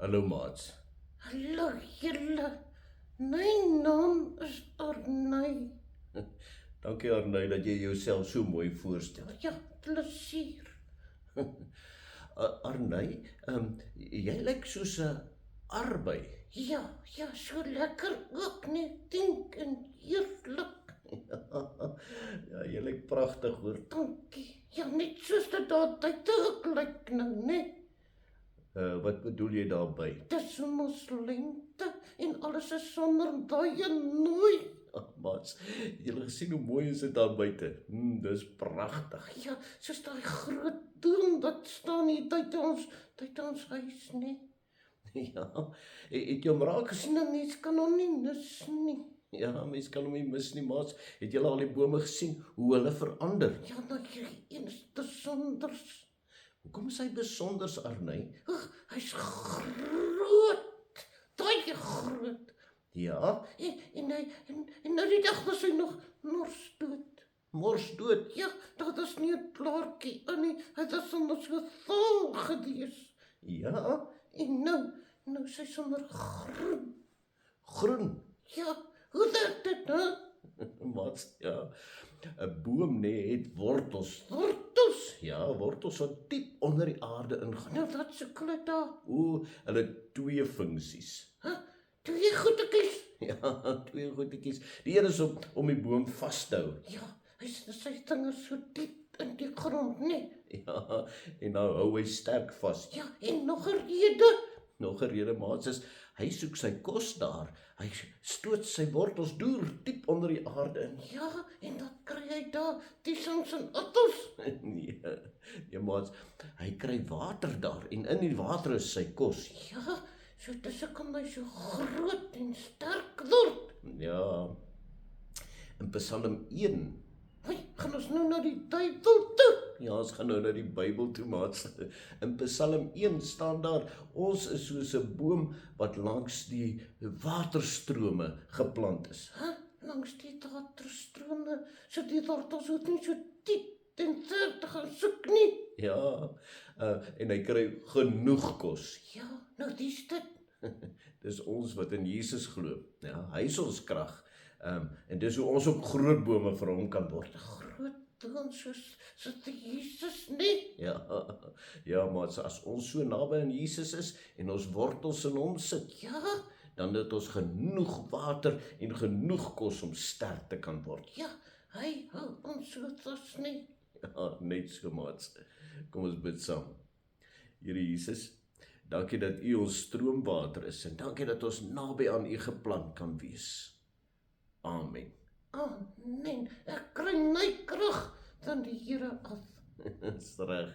Hallo maats. Hallo julle, my naam is Arnay. Dankie Arnay dat jy jouself so mooi voorstel. Ja, plesier. Arnay, jy lyk soos 'n arbei. Ja, so lekker ook net dink en heerlik. Ja, jy lyk pragtig hoor. Dankie. Ja, net soos dit daar buite ook lyk nou, né? Wat bedoel jy daarby? Dis mos lente en alles is sonder baie nooi. Maats, jy het gesien hoe mooi is dit daar buite. Dis pragtig. Ja, soos daai groot doom wat staan hier buite ons huis, né? Ja, het jy hom raak gesien? En 'n mens kan hom nie mis nie. Ja, mens kan hom nie mis nie, maats. Het jy al die bome gesien hoe hulle verander? Ja, nou hierdie een is besonders. Hoekom is hy besonders, Arnay? Hy's groot, baie groot. Ja, En nou die dag was hy nog mors dood. mors dood. Ja, dat is nie 'n plaartjie in nie. Hy was sommer so vol gedees. Ja, En nou is hy sommer groen. groen. Ja, hoe werk dit nou? Maats, ja. 'n Boom het wortels. Wortels. Ja, wortels wat diep onder die aarde ingaan. Nou wat soek hulle daar? Hulle het twee funksies. Twee goedetjies. Ja, twee goedetjies. Die een is om die boom vas te hou. Ja, sy vingers so diep in die grond, nee. Ja, en nou hou hy sterk vas. Ja, en nog 'n rede. Nog 'n rede, maats, is hy soek sy kos daar. Hy stoot sy wortels deur diep onder die aarde in. Ja, en dan kry hy daar die sons en appels. Nee, maats, hy kry water daar en in die water is sy kos. Ja, so dis kom hy so groot en sterk word. Ja, in Psalm 1, Hoi, gaan ons nou na die Bybel toe. ja, ons gaan nou na die Bybel toe, maats. In Psalm 1 staan daar, ons is soos 'n boom wat langs die waterstrome geplant is. Langs die waterstrome, so die wortels hoef nie so diep en ver te gaan soek nie. Ja, en hy kry genoeg kos. Ja, nou dis dit. Dis ons wat in Jesus glo. Ja, hy is ons krag. En dis hoe ons ook groot bome vir hom kan word. Groot boom soos die Jesus nie. Ja, maar as ons so naby aan Jesus is en ons wortels in hom sit, Ja, dan het ons genoeg water en genoeg kos om sterk te kan word. ja, hy hou ons so vas nie. Ja, net so, maats. Kom ons bid saam. Here Jesus, dankie dat U ons stroomwater is en dankie dat ons naby aan U geplant kan wees. Amen. Amen. Ek kry my krag van die Here af. Dis reg.